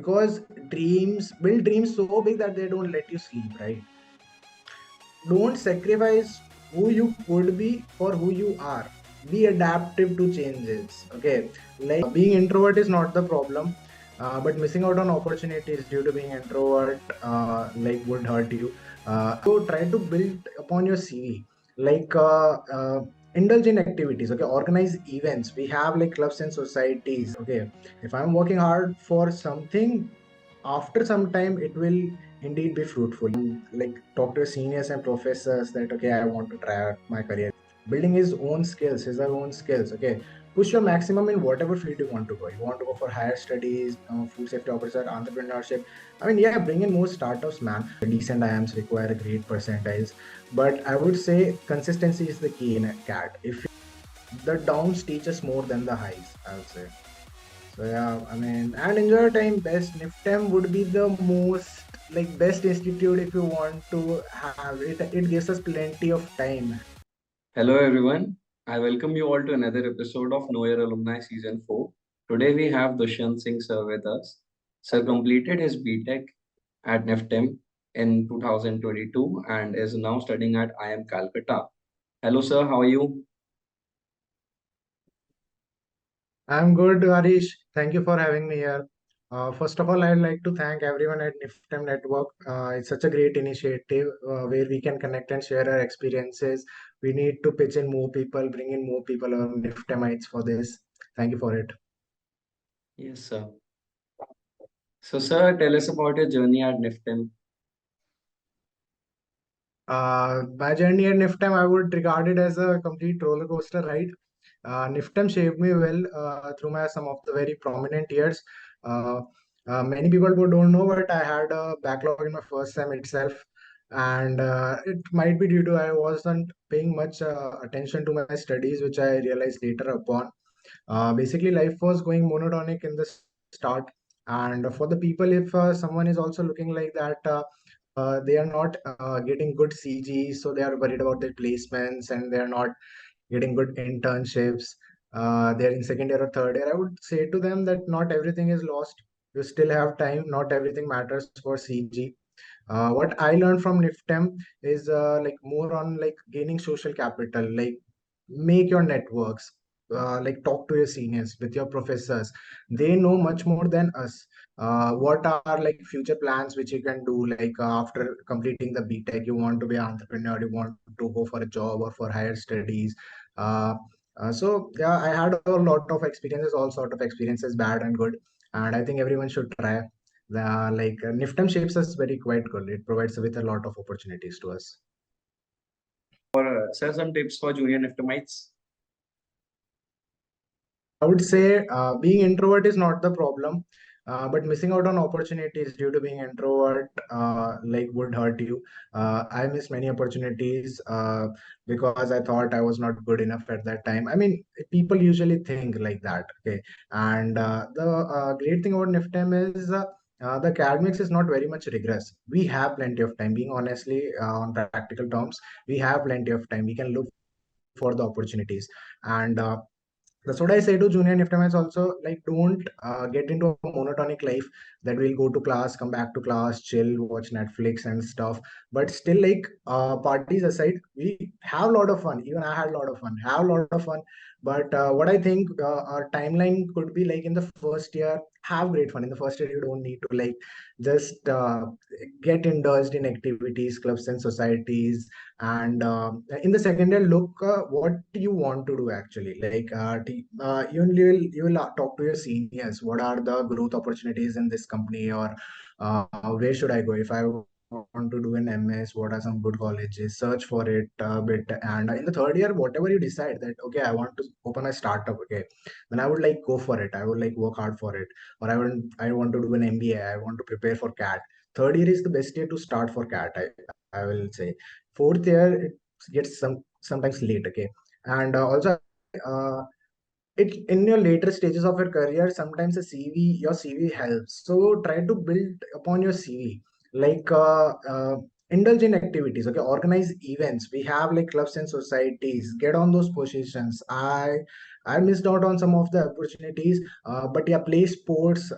because build dreams so big that they don't let you sleep, right? Don't sacrifice who you could be for who you are. Be adaptive to changes. Okay, like being introvert is not the problem, but missing out on opportunities due to being introvert like would hurt you. So try to build upon your CV. Like indulge in activities. Okay, organize events. We have like clubs and societies. Okay, if I'm working hard for something, after some time it will indeed be fruitful. Like talk to your seniors and professors that okay, I want to try out my career, building his or own skills. Okay, push your maximum in whatever field you want to go. You want to go for higher studies, food safety officer, entrepreneurship. I mean, yeah, bring in more startups, man. Decent IIMs require a great percentiles, but I would say consistency is the key in a cat. If the downs teach us more than the highs, I would say. So yeah, I mean, and enjoy your time. Best NIFTEM would be the most like best institute if you want to have it. It gives us plenty of time. Hello everyone. I welcome you all to another episode of Know Your Alumni Season 4. Today we have Dushyant Singh sir with us. Sir completed his BTech at NIFTEM in 2022 and is now studying at IIM Calcutta. Hello sir, how are you? I'm good, Harish. Thank you for having me here. First of all, I'd like to thank everyone at NIFTEM Network. It's such a great initiative where we can connect and share our experiences. We need to pitch in more people, bring in more people or NIFTEMites for this. Thank you for it. Yes sir. So sir, tell us about your journey at NIFTEM. My journey at NIFTEM, I would regard it as a complete roller coaster ride. NIFTEM shaped me well through my some of the very prominent years. Uh, Many people who don't know, but I had a backlog in my first sem itself, and it might be due to I wasn't paying much attention to my studies, which I realized later upon. Basically, life was going monotonic in the start, and for the people, if someone is also looking like that. They are not getting good CG, so they are worried about their placements and they are not getting good internships. They're in second year or third year. I would say to them that not everything is lost. You still have time. Not everything matters for CG. What I learned from NIFTEM is like more on like gaining social capital, like make your networks, like talk to your seniors, with your professors. They know much more than us. What are like future plans which you can do like after completing the BTech? You want to be an entrepreneur, you want to go for a job or for higher studies. Uh, so yeah, I had a lot of experiences, all sort of experiences, bad and good, and I think everyone should try. NIFTEM shapes us very quite good. It provides with a lot of opportunities to us. Sir, some tips for junior NIFTEMites. I would say being introvert is not the problem, but missing out on opportunities due to being introvert like would hurt you. I missed many opportunities because I thought I was not good enough at that time. I mean, people usually think like that. Okay, and the great thing about NIFTEM is. The academics is not very much rigorous. We have plenty of time. Being honestly, on practical terms, we have plenty of time. We can look for the opportunities, and that's what I say to junior NIFTEMites also. Like, don't get into a monotonic life that we'll go to class, come back to class, chill, watch Netflix and stuff. But still, like, parties aside, we have a lot of fun. Even I had a lot of fun, have a lot of fun. But what I think our timeline could be like in the first year, have great fun. In the first year, you don't need to like just get indulged in activities, clubs, and societies, and in the second year look what you want to do actually, like you will talk to your seniors. What are the growth opportunities in this company, or where should I go if I want to do an MS? What are some good colleges? Search for it a bit, and in the third year, whatever you decide that okay, I want to open a startup. Okay, then I would like go for it. I would like work hard for it, or I want to do an MBA. I want to prepare for CAT. Third year is the best year to start for CAT. I will say fourth year it gets sometimes late. Okay, and also uh, it in your later stages of your career, sometimes your CV helps, so try to build upon your CV. like indulge in activities. Okay, organize events. We have like clubs and societies. Get on those positions. I missed out on some of the opportunities. But yeah, play sports,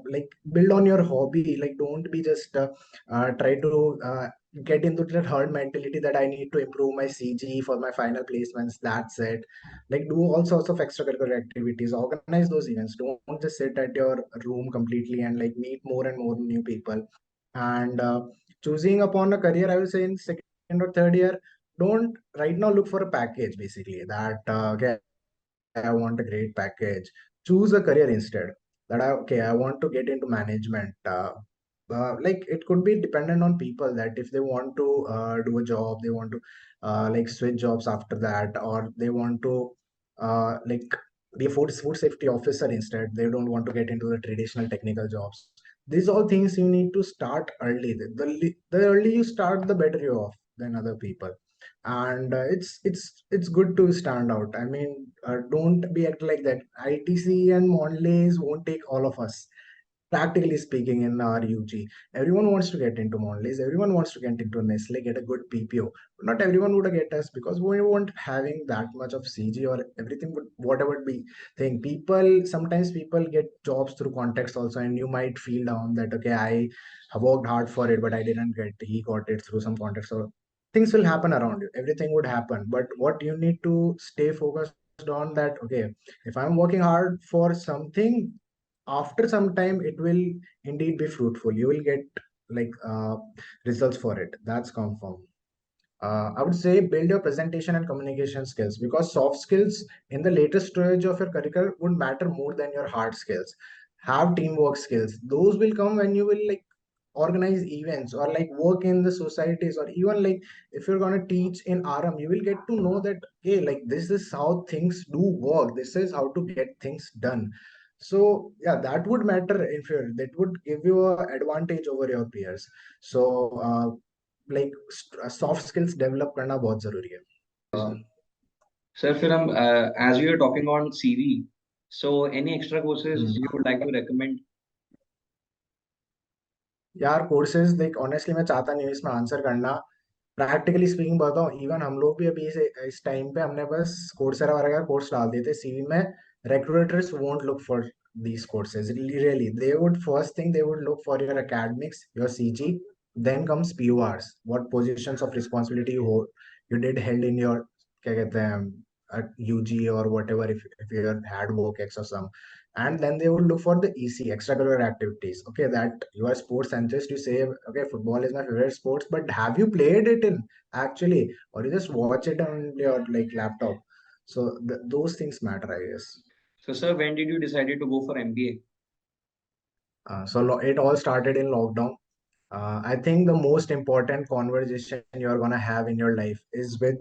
like build on your hobby. Like don't be just try to get into that herd mentality that I need to improve my CG for my final placements. That's it. Like do all sorts of extracurricular activities, organize those events. Don't just sit at your room completely and like meet more and more new people. And choosing upon a career, I will say in second or third year, don't right now look for a package basically that okay, I want a great package. Choose a career instead. That I want to get into management. Like it could be dependent on people that if they want to do a job, they want to like switch jobs after that, or they want to like be a food safety officer instead. They don't want to get into the traditional technical jobs. These all things you need to start early. The early you start, the better you're off than other people. And it's good to stand out. I mean, don't be act like that. ITC and Mondelez won't take all of us. Practically speaking, in our UG, everyone wants to get into Mondelez, everyone wants to get into Nestle, get a good PPO. Not everyone would get us because we weren't having that much of CG or everything would whatever it be thing. Sometimes people get jobs through context also, and you might feel down that okay, I have worked hard for it, but I didn't get he got it through some context. So things will happen around you. Everything would happen. But what you need to stay focused on that, okay, if I'm working hard for something, after some time it will indeed be fruitful. You will get like results for it. That's confirmed. I would say build your presentation and communication skills, because soft skills in the latest stage of your career would matter more than your hard skills. Have teamwork skills. Those will come when you will like organize events or like work in the societies, or even like if you're going to teach in RM, you will get to know that hey, like this is how things do work. This is how to get things done. So yeah, that would matter if you're that would give you a advantage over your peers. So like soft skills develop करना बहुत जरूरी है. Uh, Sir, फिर हम as we are talking on CV, so any extra courses Hmm. you would like to recommend? यार courses like honestly मैं चाहता नहीं हूँ इसमें आंसर करना. प्रैक्टिकली स्पीकिंग बताऊँ, इवन हम लोग भी अभी इस टाइम पे हमने बस कोर्सेरा वगैरह का कोर्स डाल दिए थे सीवी में. Recruiters won't look for these courses. Really, they would first thing they would look for your academics, your CG, then comes PORs. What positions of responsibility you hold, you did held in your क्या कहते हैं at UG or whatever, if you had work X or some, and then they would look for the EC, extracurricular activities. Okay, that you are sports enthusiast, you say okay, football is my favorite sports, but have you played it in actually, or you just watch it on your like laptop? So those things matter, I guess. So, sir, when did you decided to go for MBA? It all started in lockdown. I think the most important conversation you're gonna have in your life is with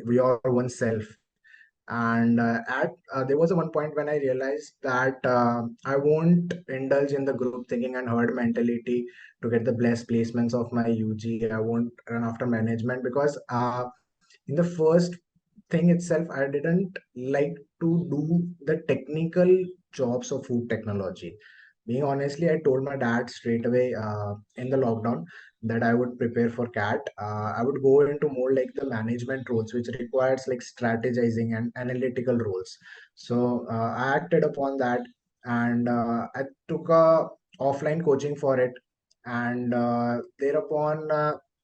your oneself. And at there was a one point when I realized that I won't indulge in the group thinking and herd mentality to get the best placements of my UG. I won't run after management because in the first thing itself, I didn't like to do the technical jobs of food technology. Being honestly, I told my dad straight away in the lockdown that I would prepare for CAT. I would go into more like the management roles, which requires like strategizing and analytical roles. So I acted upon that, and I took a offline coaching for it. And thereupon,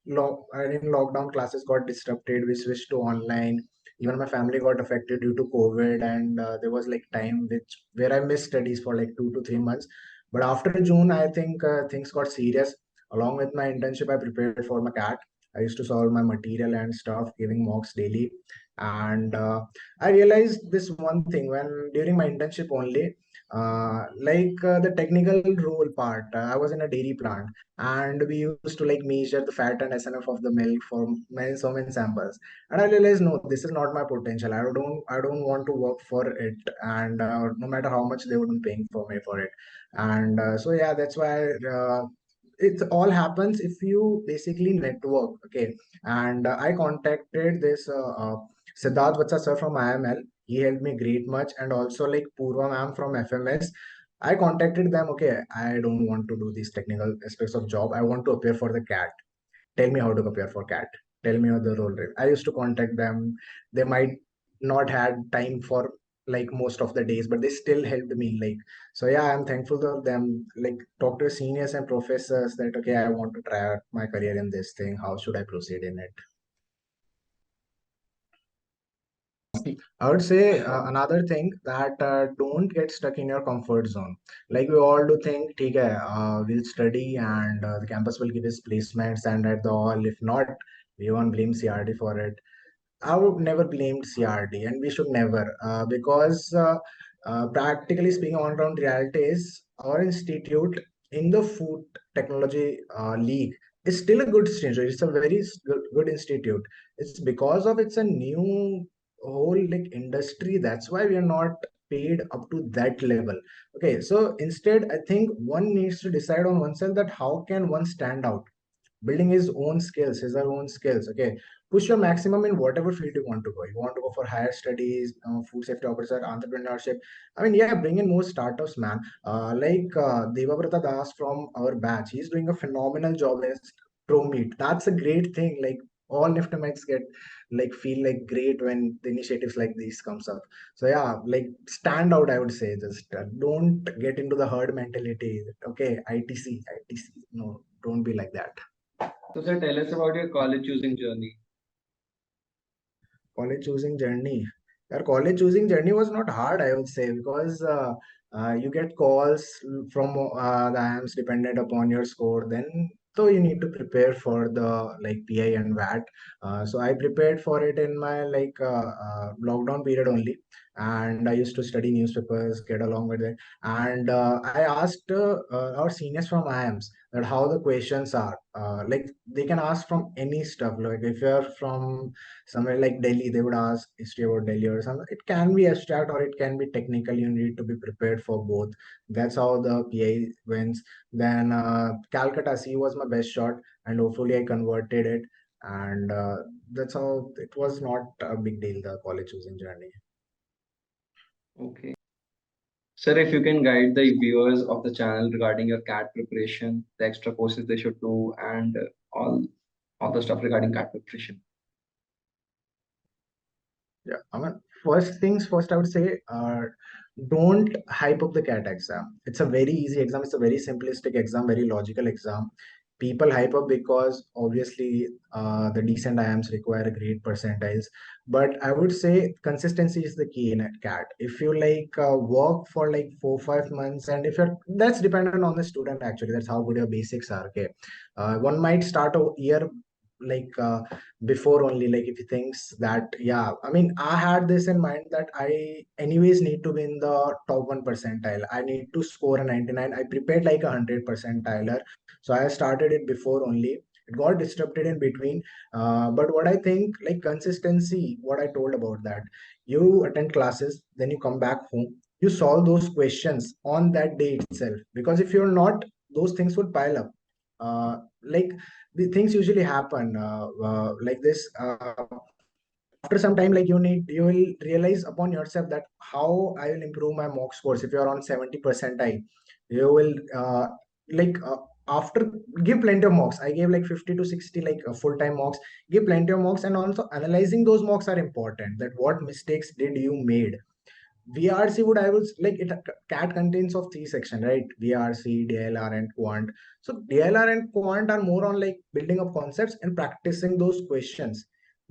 in lockdown, classes got disrupted. We switched to online. Even my family got affected due to COVID, and there was like time which where I missed studies for like 2 to 3 months. But after June, I think things got serious. Along with my internship, I prepared for my CAT. I used to solve my material and stuff, giving mocks daily. And I realized this one thing when during my internship only, the technical role part, I was in a dairy plant, and we used to like measure the fat and SNF of the milk for so many samples. And I realized, no, this is not my potential. I don't want to work for it, and no matter how much they would be paying for me for it. And so yeah, that's why it all happens if you basically network. Okay, and I contacted this Siddharth Vatsa sir from IML. He helped me great much, and also like Purva ma'am from FMS. I contacted them. Okay, I don't want to do these technical aspects of job. I want to appear for the CAT. Tell me how to prepare for CAT. Tell me how the role. I used to contact them. They might not had time for like most of the days, but they still helped me. Like, so yeah, I'm thankful to them. Like, talk to seniors and professors that okay, I want to try out my career in this thing. How should I proceed in it? I would say another thing that don't get stuck in your comfort zone. Like we all do think, okay, we'll study and the campus will give us placements, and at the all, if not, we won't blame CRD for it. I would never blame CRD, and we should never, because practically speaking, on ground reality is our institute in the food technology league is still a good institute. It's a very good institute. It's because of it's a new whole like industry. That's why we are not paid up to that level. Okay, so instead, I think one needs to decide on oneself that how can one stand out, building his or own skills. Okay, push your maximum in whatever field you want to go. You want to go for higher studies, food safety officer, entrepreneurship. I mean, yeah, bring in more startups, man. Devabrata Das from our batch, he's doing a phenomenal job as pro meet. That's a great thing. Like, all NIFTEMites get like feel like great when the initiatives like these comes up. So yeah, like stand out, I would say. Just don't get into the herd mentality. Okay, ITC, no, don't be like that. So, sir, tell us about your college choosing journey. College choosing journey. Your college choosing journey was not hard, I would say, because you get calls from the IIMs dependent upon your score. Then, so you need to prepare for the like PI and VAT. So I prepared for it in my lockdown period only, and I used to study newspapers, get along with it, and I asked our seniors from IIMs that how the questions are. Like they can ask from any stuff. Like if you're from somewhere like Delhi, they would ask history about Delhi or something. It can be abstract or it can be technical. You need to be prepared for both. That's how the PI wins. Then Calcutta C was my best shot, and hopefully I converted it. And that's how it was not a big deal, the college choosing journey. Okay. Sir, if you can guide the viewers of the channel regarding your CAT preparation, the extra courses they should do, and all the stuff regarding CAT preparation. Yeah, I mean, first things first, I would say, don't hype up the CAT exam. It's a very easy exam. It's a very simplistic exam, very logical exam. People hype up because obviously the decent IIMs require great percentiles. But I would say consistency is the key in a CAT. If you like work for like 4 5 months, and if you're that's dependent on the student actually. That's how good your basics are. Okay, one might start a year like. Before only, like if he thinks that, yeah, I mean, I had this in mind that I anyways need to be in the top 1 percentile. I need to score a 99. I prepared like 100 percentiler, so I started it before only. It got disrupted in between, but what I think, like consistency, what I told about that, you attend classes, then you come back home, you solve those questions on that day itself, because if you're not, those things would pile up. Like the things usually happen like this. After some time, like you will realize upon yourself that how I will improve my mock scores. If you are on 70 percentile, you will like after give plenty of mocks. I gave like 50 to 60 like full-time mocks. Give plenty of mocks, and also analyzing those mocks are important. That what mistakes did you made. VRC would, I would like it. CAT contains of three sections, right? VRC, DLR, and Quant. So DLR and Quant are more on like building up concepts and practicing those questions.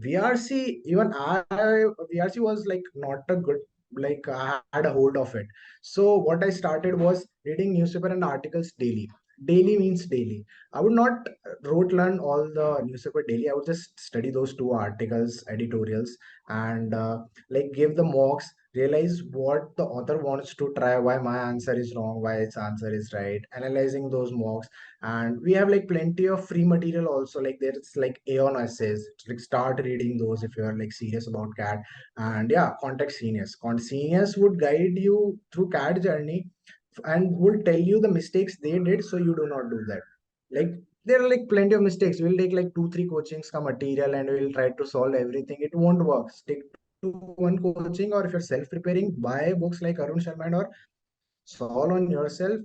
VRC, even VRC was like not a good, like I had a hold of it. So what I started was reading newspaper and articles daily. Daily means daily. I would not rote learn all the newspaper daily. I would just study those two articles, editorials, and like give the mocks, realize what the author wants to try, why my answer is wrong, why its answer is right, analyzing those mocks. And we have like plenty of free material also, like there's like Aeon essays, like start reading those if you're like serious about CAT. And yeah, contact seniors. Seniors would guide you through CAT journey and will tell you the mistakes they did, so you do not do that. Like there are like plenty of mistakes. We'll take like 2 3 coachings ka material and we'll try to solve everything. It won't work. Stick to one coaching, or if you're self preparing, buy books like Arun Sharma or solve on yourself.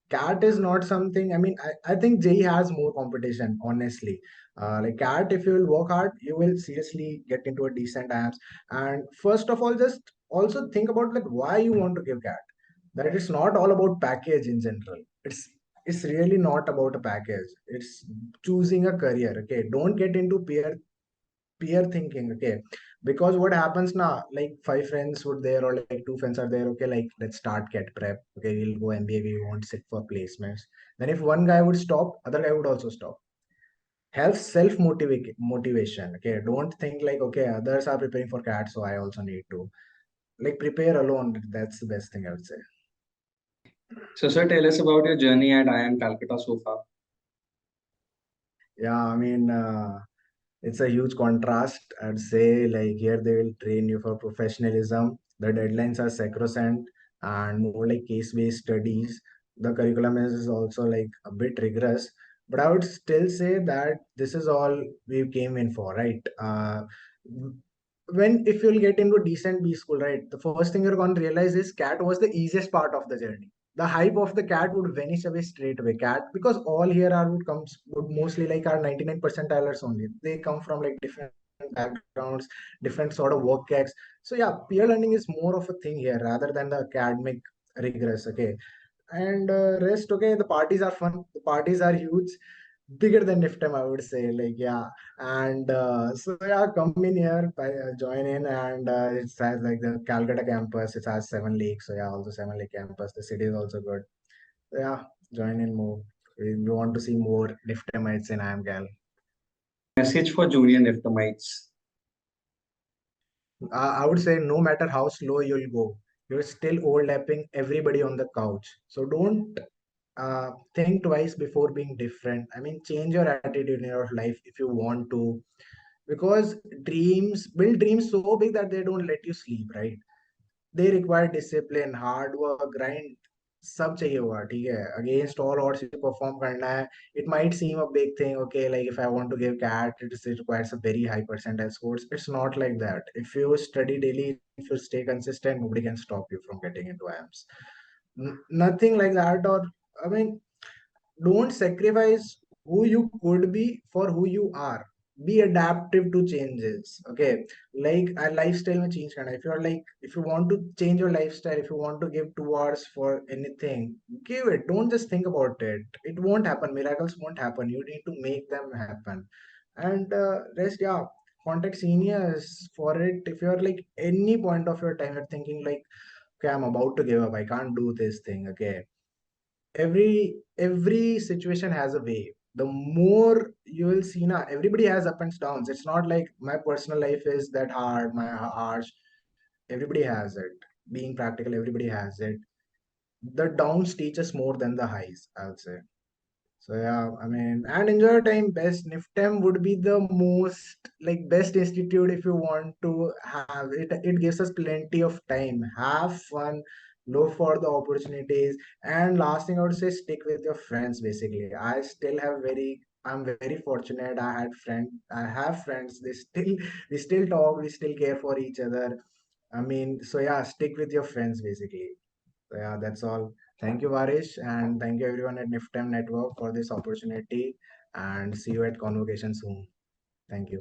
CAT is not something, I mean, I think JE has more competition, honestly. Like CAT, if you will work hard, you will seriously get into a decent IIMs. And first of all, just also think about like why you want to give CAT. That it's not all about package in general. It's really not about a package. It's choosing a career. Okay, don't get into peer thinking. Okay, because what happens now, like five friends would there or like two friends are there. Okay, like let's start CAT prep. Okay, we'll go MBA. We won't sit for placements. Then if one guy would stop, other guy would also stop. Have self motivation. Okay, don't think like okay others are preparing for CAT, so I also need to like prepare alone. That's the best thing I would say. So, sir, tell us about your journey at IIM Calcutta so far. Yeah, I mean, it's a huge contrast. I'd say like here they will train you for professionalism. The deadlines are sacrosanct and more like case-based studies. The curriculum is also like a bit rigorous, but I would still say that this is all we came in for, right? When if you'll get into decent B school, right, the first thing you're going to realize is CAT was the easiest part of the journey. The hype of the CAT would vanish away straight away. CAT, because all here are would mostly like are 99 percentilers only. They come from like different backgrounds, different sort of work ethics. So yeah, peer learning is more of a thing here rather than the academic rigorous. Okay, and rest okay. The parties are fun. The parties are huge, bigger than NIFTEM, I would say. Like yeah, and so yeah, come in here, join in, and it has like the Calcutta campus. It has 7 lakes, so yeah, also 7 lake campus. The city is also good. So yeah, join in more. We want to see more NIFTEMites in IIM Cal. Message for junior NIFTEMites. I would say no matter how slow you'll go, you're still overlapping everybody on the couch. So don't think twice before being different. I mean, change your attitude in your life if you want to, because build dreams so big that they don't let you sleep, right? They require discipline, hard work, grind. सब चाहिए होगा, ठीक है, against all odds you perform करना है. It might seem a big thing, okay, like if I want to give CAT it requires a very high percentile scores. It's not like that. If you study daily, if you stay consistent, nobody can stop you from getting into IIMs. Nothing like that. Or I mean, don't sacrifice who you could be for who you are. Be adaptive to changes. Okay, like a lifestyle में change करना. If you're like, if you want to change your lifestyle, if you want to give 2 hours for anything, give it. Don't just think about it. It won't happen. Miracles won't happen. You need to make them happen. And rest, yeah, contact seniors for it. If you're like any point of your time you're thinking like, okay, I'm about to give up, I can't do this thing. Okay, every situation has a way. The more you will see now, everybody has up and downs. It's not like my personal life is that hard, my harsh. Everybody has it. Being practical, everybody has it. The downs teach us more than the highs, I would say. So yeah, I mean, and enjoy your time. Best NIFTEM would be the most like best institute if you want to have it. It gives us plenty of time. Have fun, look for the opportunities, and last thing I would say, stick with your friends. Basically, I still have very. I'm very fortunate. I had friend. I have friends. We still talk. We still care for each other. I mean, so yeah, stick with your friends basically. So yeah, that's all. Thank you, Varish, and thank you everyone at NIFTEM Network for this opportunity. And see you at convocation soon. Thank you.